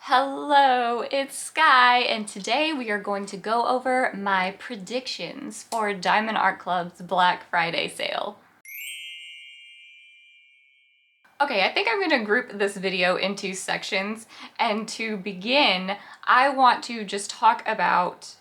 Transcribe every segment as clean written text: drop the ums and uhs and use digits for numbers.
Hello, it's Sky, and today we are going to go over my predictions for Diamond Art Club's Black Friday sale. Okay, I think I'm going to group this video into sections, and to begin, I want to just talk about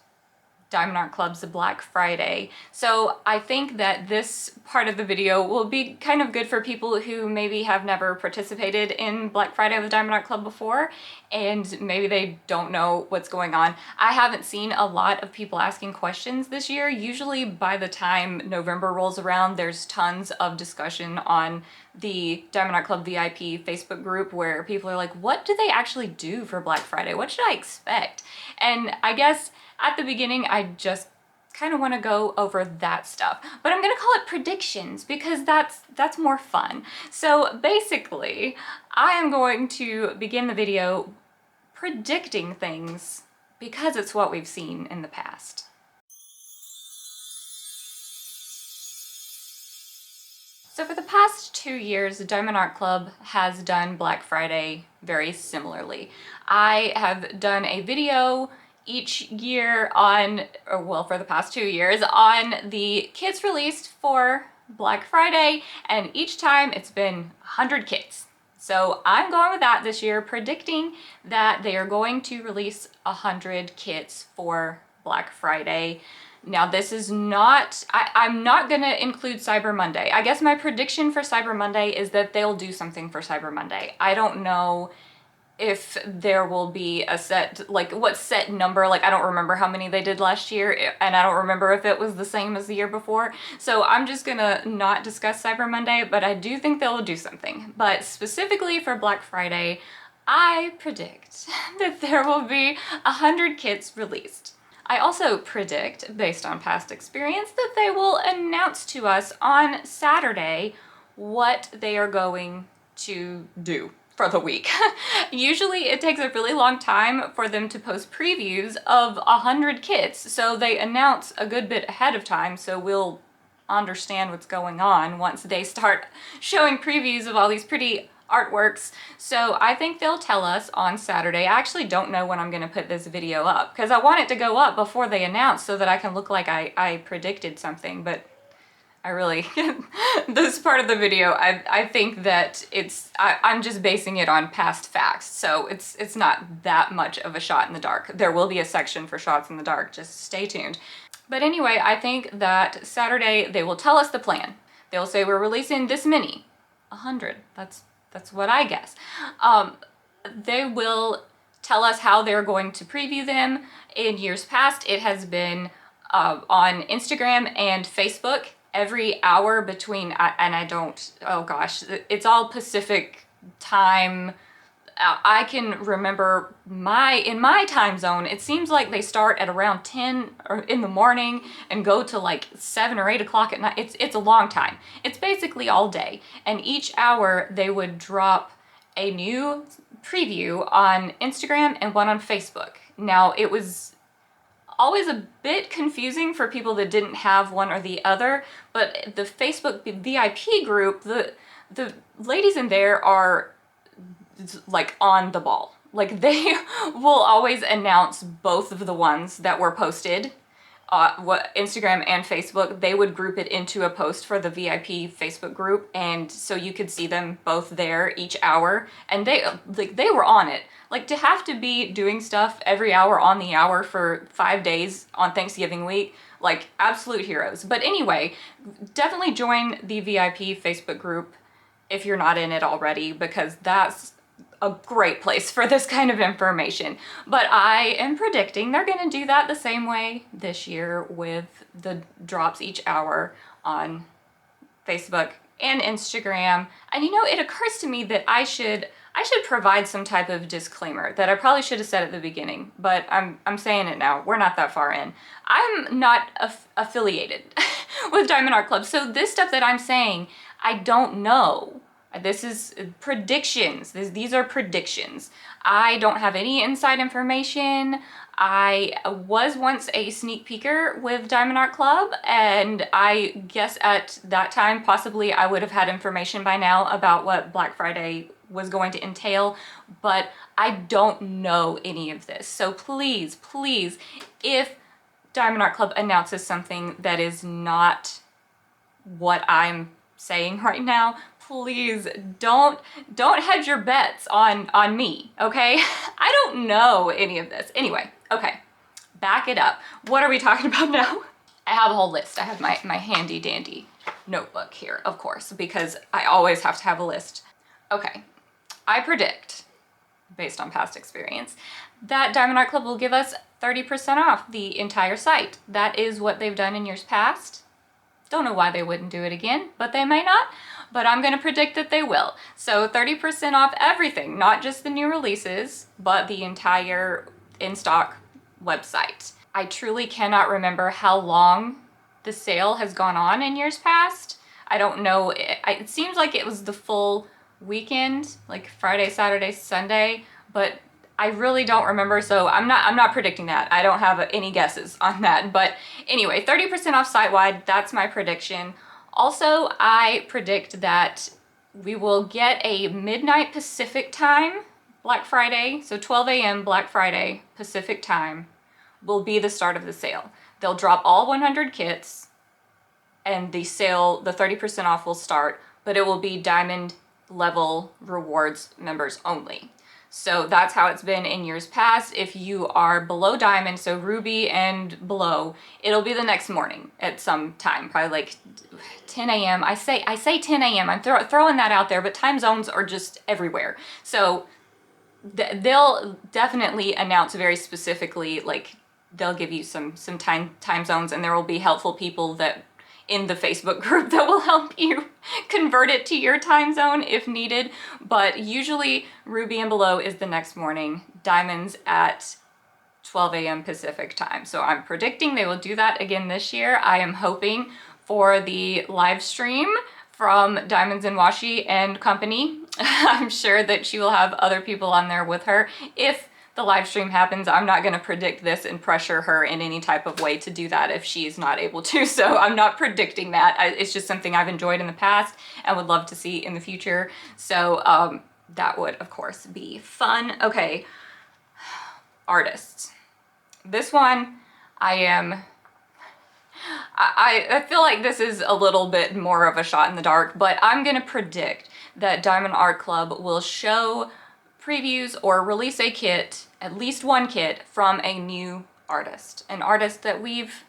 Diamond Art Club's Black Friday. So I think that this part of the video will be kind of good for people who maybe have never participated in Black Friday with Diamond Art Club before, and maybe they don't know what's going on. I haven't seen a lot of people asking questions this year. Usually by the time November rolls around, there's tons of discussion on the Diamond Art Club VIP Facebook group where people are like, what do they actually do for Black Friday? What should I expect? And I guess at the beginning, I just kind of want to go over that stuff, but I'm gonna call it predictions because that's more fun. So basically, I am going to begin the video predicting things because it's what we've seen in the past. So for the past 2 years, Diamond Art Club has done Black Friday very similarly. I have done a video each year on, or well, for the past 2 years, on the kits released for Black Friday, and each time it's been 100 kits. So I'm going with that this year, predicting that they are going to release 100 kits for Black Friday. Now this is not, I'm not gonna include Cyber Monday. I guess my prediction for Cyber Monday is that they'll do something for Cyber Monday. I don't know if there will be a set, like what set number, like I don't remember how many they did last year, and I don't remember if it was the same as the year before. So I'm just gonna not discuss Cyber Monday, but I do think they'll do something. But specifically for Black Friday, I predict that there will be 100 kits released. I also predict, based on past experience, that they will announce to us on Saturday what they are going to do for the week. Usually it takes a really long time for them to post previews of 100 kits, so they announce a good bit ahead of time, so we'll understand what's going on once they start showing previews of all these pretty artworks. So I think they'll tell us on Saturday. I actually don't know when I'm going to put this video up because I want it to go up before they announce so that I can look like I predicted something, but I really, this part of the video, I think that I'm just basing it on past facts, so it's not that much of a shot in the dark. There will be a section for shots in the dark, just stay tuned. But anyway, I think that Saturday they will tell us the plan. They'll say we're releasing this many, 100, that's what I guess. They will tell us how they're going to preview them. In years past, it has been on Instagram and Facebook. Every hour between, and I don't, oh gosh, it's all Pacific time. I can remember in my time zone, it seems like they start at around 10 or in the morning and go to like 7 or 8 o'clock at night. It's a long time. It's basically all day. And each hour they would drop a new preview on Instagram and one on Facebook. Now it was always a bit confusing for people that didn't have one or the other, but the Facebook VIP group, the ladies in there are like on the ball. Like they will always announce both of the ones that were posted, what Instagram and Facebook. They would group it into a post for the VIP Facebook group, and so you could see them both there each hour, and they were on it. Like, to have to be doing stuff every hour on the hour for 5 days on Thanksgiving week, like, absolute heroes. But anyway, definitely join the VIP Facebook group if you're not in it already, because that's a great place for this kind of information. But I am predicting they're going to do that the same way this year with the drops each hour on Facebook and Instagram. And you know, it occurs to me that I should provide some type of disclaimer that I probably should have said at the beginning, but I'm saying it now. We're not that far in. I'm not affiliated with Diamond Art Club, so this stuff that I'm saying, I don't know. This is predictions. These are predictions. I don't have any inside information. I was once a sneak peeker with Diamond Art Club, and I guess at that time possibly I would have had information by now about what Black Friday was going to entail, but I don't know any of this. So please, please, if Diamond Art Club announces something that is not what I'm saying right now, please don't hedge your bets on me, okay? I don't know any of this. Anyway, okay, back it up. What are we talking about now? I have a whole list. I have my handy dandy notebook here, of course, because I always have to have a list. Okay, I predict, based on past experience, that Diamond Art Club will give us 30% off the entire site. That is what they've done in years past. Don't know why they wouldn't do it again, but they may not. But I'm gonna predict that they will. So 30% off everything, not just the new releases, but the entire in-stock website. I truly cannot remember how long the sale has gone on in years past. I don't know, it seems like it was the full weekend, like Friday, Saturday, Sunday, but I really don't remember, so I'm not predicting that. I don't have any guesses on that. But anyway, 30% off site-wide, that's my prediction. Also, I predict that we will get a midnight Pacific time Black Friday, so 12 a.m. Black Friday Pacific time will be the start of the sale. They'll drop all 100 kits and the sale, the 30% off will start, but it will be Diamond level rewards members only. So that's how it's been in years past. If you are below Diamond, so Ruby and below, it'll be the next morning at some time, probably like 10 a.m. I say 10 a.m. I'm throwing that out there, but time zones are just everywhere. So they'll definitely announce very specifically, like they'll give you some time zones, and there will be helpful people that in the Facebook group that will help you convert it to your time zone if needed. But usually Ruby and below is the next morning, Diamonds at 12 a.m. Pacific time. So I'm predicting they will do that again this year. I am hoping for the live stream from Diamonds and Washi and company. I'm sure that she will have other people on there with her. If the live stream happens, I'm not going to predict this and pressure her in any type of way to do that if she's not able to. So I'm not predicting that. It's just something I've enjoyed in the past and would love to see in the future. So that would, of course, be fun. Okay, artists. This one, I feel like this is a little bit more of a shot in the dark, but I'm going to predict that Diamond Art Club will show previews or release a kit, at least one kit, from a new artist. An artist that we've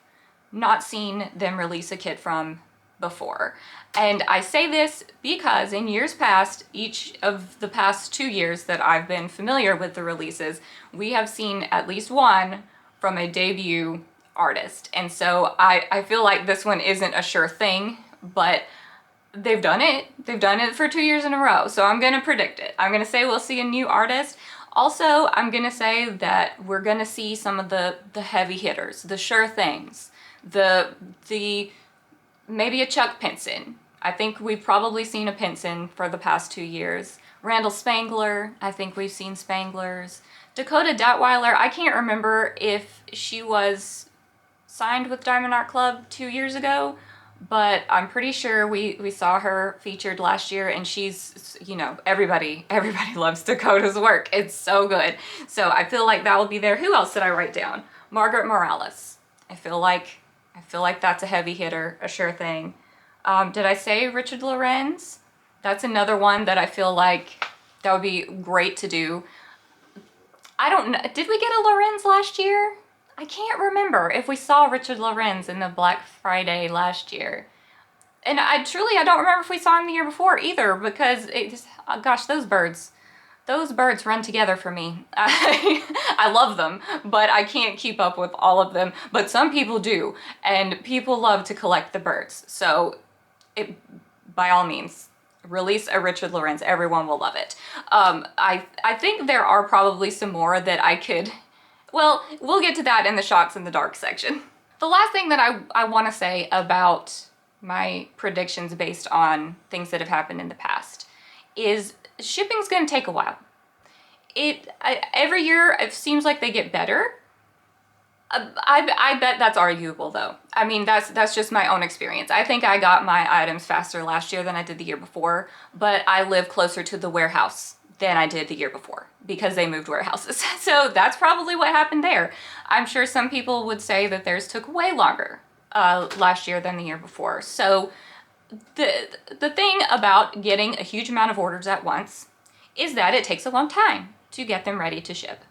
not seen them release a kit from before. And I say this because in years past, each of the past 2 years that I've been familiar with the releases, we have seen at least one from a debut artist. And so I feel like this one isn't a sure thing, but they've done it. They've done it for 2 years in a row. So I'm going to predict it. I'm going to say we'll see a new artist. Also, I'm going to say that we're going to see some of the heavy hitters, the sure things, the maybe a Chuck Pinson. I think we've probably seen a Pinson for the past 2 years. Randall Spangler, I think we've seen Spanglers. Dakota Datweiler, I can't remember if she was signed with Diamond Art Club 2 years ago, but I'm pretty sure we saw her featured last year, and she's, you know, everybody loves Dakota's work. It's so good. So I feel like that will be there. Who else did I write down? Margaret Morales. I feel like that's a heavy hitter, a sure thing. Did I say Richard Lorenz? That's another one that I feel like that would be great to do. I don't know. Did we get a Lorenz last year? I can't remember if we saw Richard Lorenz in the Black Friday last year. And I don't remember if we saw him the year before either, because oh gosh, those birds run together for me. I love them, but I can't keep up with all of them. But some people do, and people love to collect the birds. So by all means, release a Richard Lorenz. Everyone will love it. I think there are probably some more that I could... Well, we'll get to that in the shots in the dark section. The last thing that I want to say about my predictions based on things that have happened in the past is shipping's going to take a while. Every year it seems like they get better, I bet that's arguable though. I mean, that's just my own experience. I think I got my items faster last year than I did the year before, but I live closer to the warehouse than I did the year before because they moved warehouses. So that's probably what happened there. I'm sure some people would say that theirs took way longer last year than the year before. So the thing about getting a huge amount of orders at once is that it takes a long time to get them ready to ship.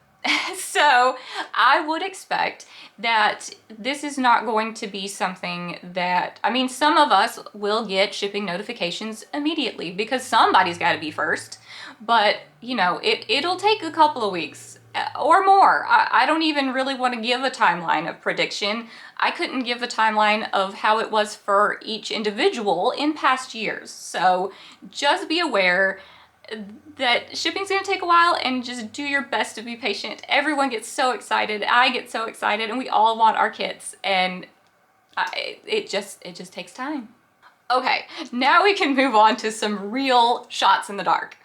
So I would expect that this is not going to be something that, I mean, some of us will get shipping notifications immediately because somebody's got to be first, but you know, it'll take a couple of weeks or more. I don't even really want to give a timeline of prediction. I couldn't give a timeline of how it was for each individual in past years. So just be aware that shipping's gonna take a while and just do your best to be patient. Everyone gets so excited. I get so excited and we all want our kits, and it just takes time. Okay, now we can move on to some real shots in the dark.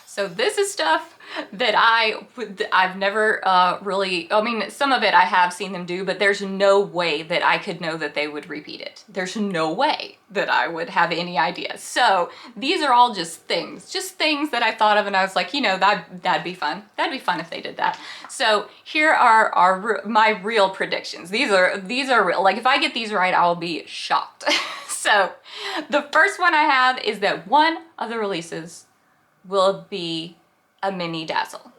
So this is stuff that I've never really, I mean, some of it I have seen them do, but there's no way that I could know that they would repeat it. There's no way that I would have any idea. So these are all just things that I thought of, and I was like, you know, that'd be fun. That'd be fun if they did that. So here are my real predictions. These are real. Like if I get these right, I'll be shocked. So the first one I have is that one of the releases will be a mini dazzle.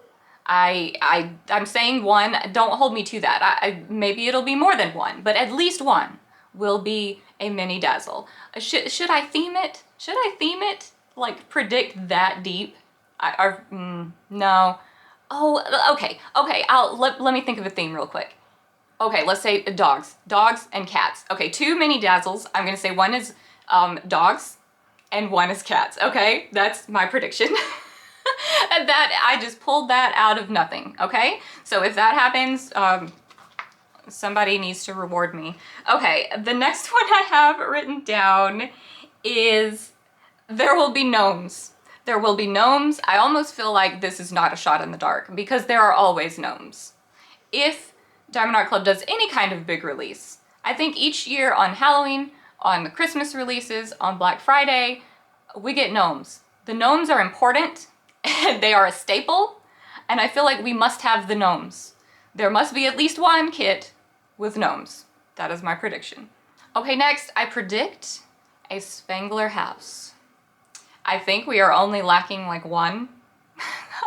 I'm saying one, don't hold me to that. Maybe it'll be more than one, but at least one will be a mini dazzle. Should I theme it? Should I theme it? Like predict that deep? No. Oh, okay. Let me think of a theme real quick. Okay, let's say dogs and cats. Okay, two mini dazzles. I'm gonna say one is dogs and one is cats. Okay, that's my prediction. And that I just pulled that out of nothing. Okay, so if that happens, somebody needs to reward me. Okay, the next one I have written down is there will be gnomes. There will be gnomes. I almost feel like this is not a shot in the dark because there are always gnomes. If Diamond Art Club does any kind of big release, I think each year on Halloween, on the Christmas releases, on Black Friday, we get gnomes. The gnomes are important, and they are a staple, and I feel like we must have the gnomes. There must be at least one kit with gnomes. That is my prediction. Okay, next, I predict a Spangler house. I think we are only lacking like one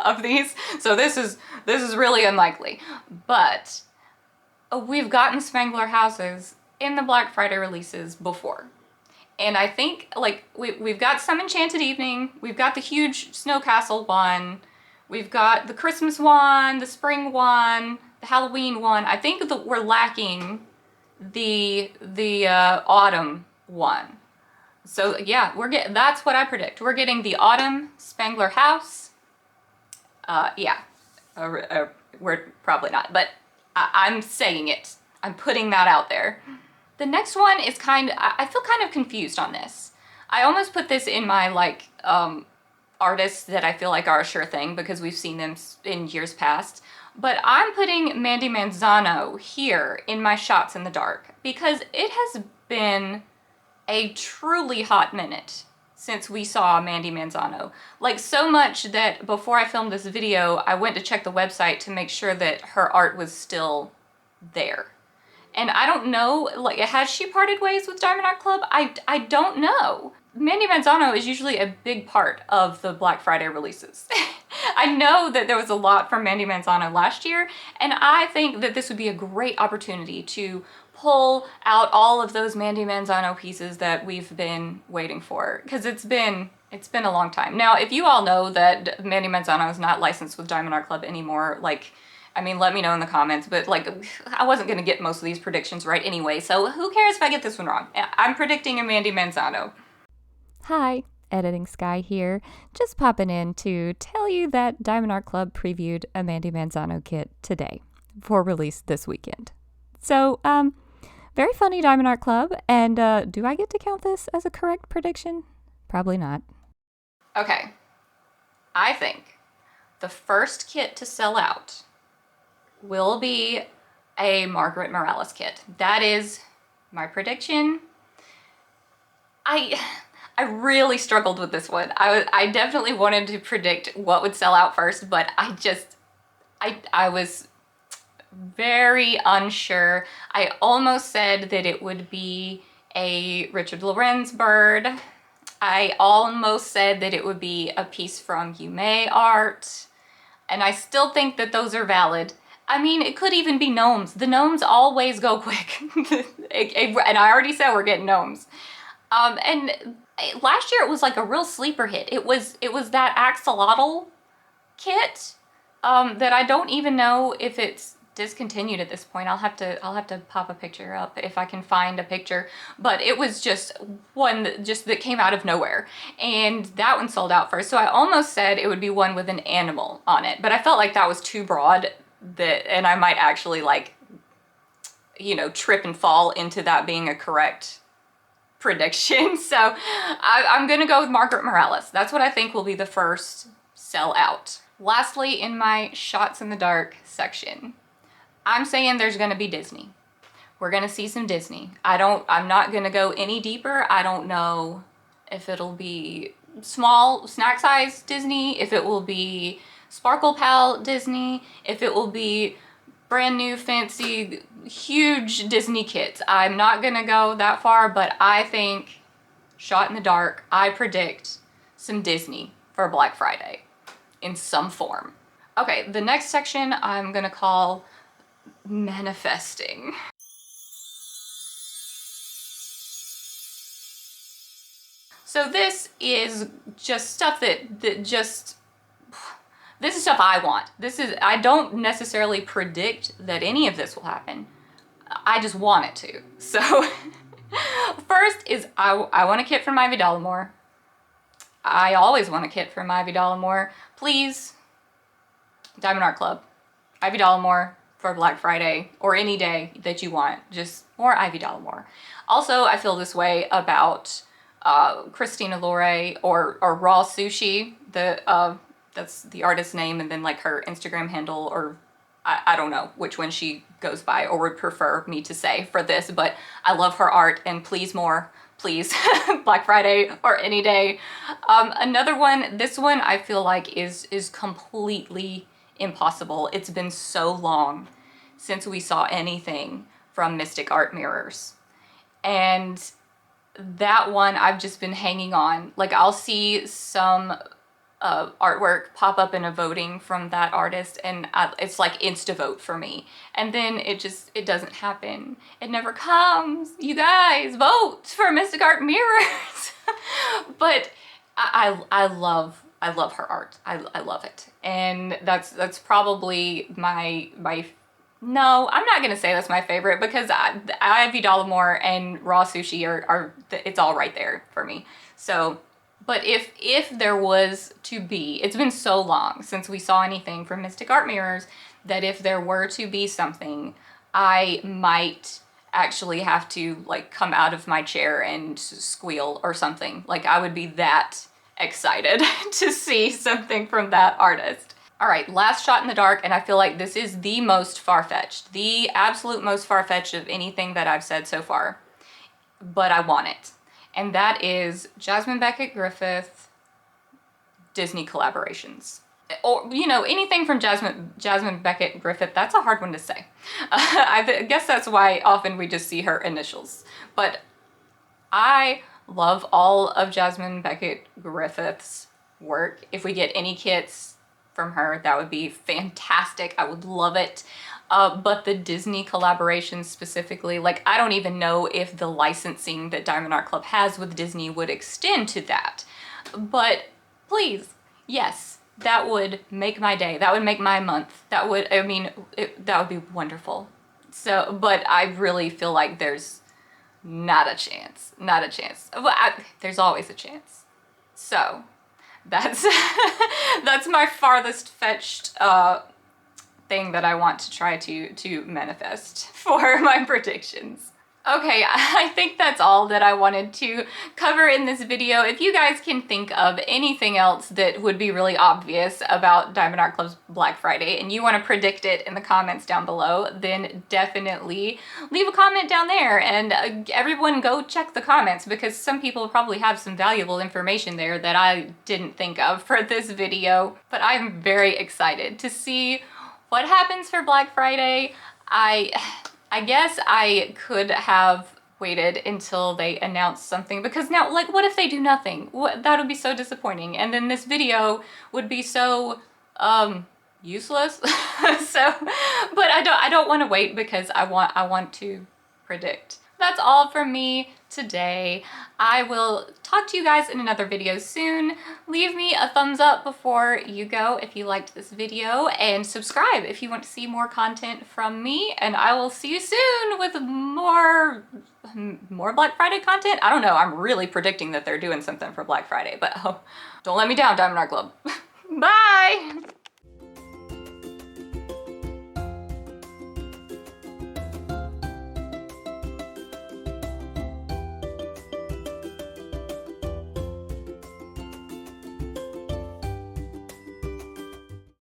of these, so this is really unlikely. But we've gotten Spangler houses in the Black Friday releases before. And I think like we've got some Enchanted Evening, we've got the huge Snow Castle one, we've got the Christmas one, the spring one, the Halloween one. I think that we're lacking the autumn one. So yeah, that's what I predict. We're getting the autumn Spangler house. We're probably not, but I'm saying it. I'm putting that out there. The next one is I feel kind of confused on this. I almost put this in my like artists that I feel like are a sure thing because we've seen them in years past. But I'm putting Mandy Manzano here in my shots in the dark because it has been a truly hot minute since we saw Mandy Manzano. Like so much that before I filmed this video, I went to check the website to make sure that her art was still there. And I don't know, like, has she parted ways with Diamond Art Club? I don't know. Mandy Manzano is usually a big part of the Black Friday releases. I know that there was a lot from Mandy Manzano last year, and I think that this would be a great opportunity to pull out all of those Mandy Manzano pieces that we've been waiting for, because it's been a long time. Now, if you all know that Mandy Manzano is not licensed with Diamond Art Club anymore, like, I mean, let me know in the comments, but like, I wasn't gonna get most of these predictions right anyway, so who cares if I get this one wrong? I'm predicting a Mandy Manzano. Hi, Editing Sky here, just popping in to tell you that Diamond Art Club previewed a Mandy Manzano kit today for release this weekend. So, very funny Diamond Art Club, and do I get to count this as a correct prediction? Probably not. Okay, I think the first kit to sell out will be a Margaret Morales kit. That is my prediction. I really struggled with this one. I definitely wanted to predict what would sell out first, but I was very unsure. I almost said that it would be a Richard Lorenz bird. I almost said that it would be a piece from Yume art. And I still think that those are valid. I mean, it could even be gnomes. The gnomes always go quick. And I already said we're getting gnomes. And last year it was like a real sleeper hit. It was that axolotl kit that I don't even know if it's discontinued at this point. I'll have to pop a picture up if I can find a picture, but it was just one that came out of nowhere, and that one sold out first. So I almost said it would be one with an animal on it, but I felt like that was too broad, and I might actually, like, you know, trip and fall into that being a correct prediction. So I'm gonna go with Margaret Morales. That's what I think will be the first sell out. Lastly, in my shots in the dark section, I'm saying there's gonna be Disney. We're gonna see some Disney. I'm not gonna go any deeper. I don't know if it'll be small snack size Disney, if it will be Sparkle Pal Disney, if it will be brand new fancy huge Disney kits. I'm not gonna go that far, but I think, shot in the dark, I predict some Disney for Black Friday in some form. Okay, the next section I'm gonna call manifesting. So this is just stuff this is stuff I want. I don't necessarily predict that any of this will happen. I just want it to. So first is I want a kit from Ivy Dollamore. I always want a kit from Ivy Dollamore. Please, Diamond Art Club, Ivy Dollamore for Black Friday or any day that you want, just more Ivy Dollamore. Also, I feel this way about Christina Lore or Raw Sushi. That's the artist's name, and then like her Instagram handle, or I don't know which one she goes by or would prefer me to say for this, but I love her art, and please more, please, Black Friday or any day. Another one, this one I feel like is completely impossible. It's been so long since we saw anything from Mystic Art Mirrors, and that one I've just been hanging on. Like, I'll see some artwork pop up in a voting from that artist, and it's like insta vote for me, and then it doesn't happen. It never comes. You guys, vote for Mystic Art Mirrors. But I love her art. I love it, and that's probably my no, I'm not gonna say that's my favorite, because Ivy Dollamore and Raw Sushi are it's all right there for me. So, but if there was to be, it's been so long since we saw anything from Mystic Art Mirrors, that if there were to be something, I might actually have to, like, come out of my chair and squeal or something. Like, I would be that excited to see something from that artist. All right, last shot in the dark, and I feel like this is the most far-fetched, the absolute most far-fetched of anything that I've said so far, but I want it. And that is Jasmine Beckett Griffith Disney collaborations. Or, you know, anything from Jasmine Beckett Griffith. That's a hard one to say. I guess that's why often we just see her initials. But I love all of Jasmine Beckett Griffith's work. If we get any kits from her, that would be fantastic. I would love it. But the Disney collaborations specifically, like, I don't even know if the licensing that Diamond Art Club has with Disney would extend to that. But please, yes, that would make my day. That would make my month. That would, I mean, that would be wonderful. So, but I really feel like there's not a chance. Not a chance. But there's always a chance. So that's that's my farthest fetched thing that I want to try to manifest for my predictions. Okay, I think that's all that I wanted to cover in this video. If you guys can think of anything else that would be really obvious about Diamond Art Club's Black Friday and you want to predict it in the comments down below, then definitely leave a comment down there, and everyone go check the comments because some people probably have some valuable information there that I didn't think of for this video. But I'm very excited to see what happens for Black Friday. I guess I could have waited until they announce something, because now, like, what if they do nothing? That would be so disappointing, and then this video would be so useless. So, but I don't want to wait because I want to predict. That's all from me today. I will talk to you guys in another video soon. Leave me a thumbs up before you go if you liked this video, and subscribe if you want to see more content from me, and I will see you soon with more Black Friday content. I don't know, I'm really predicting that they're doing something for Black Friday, but oh, don't let me down, Diamond Art Club. Bye!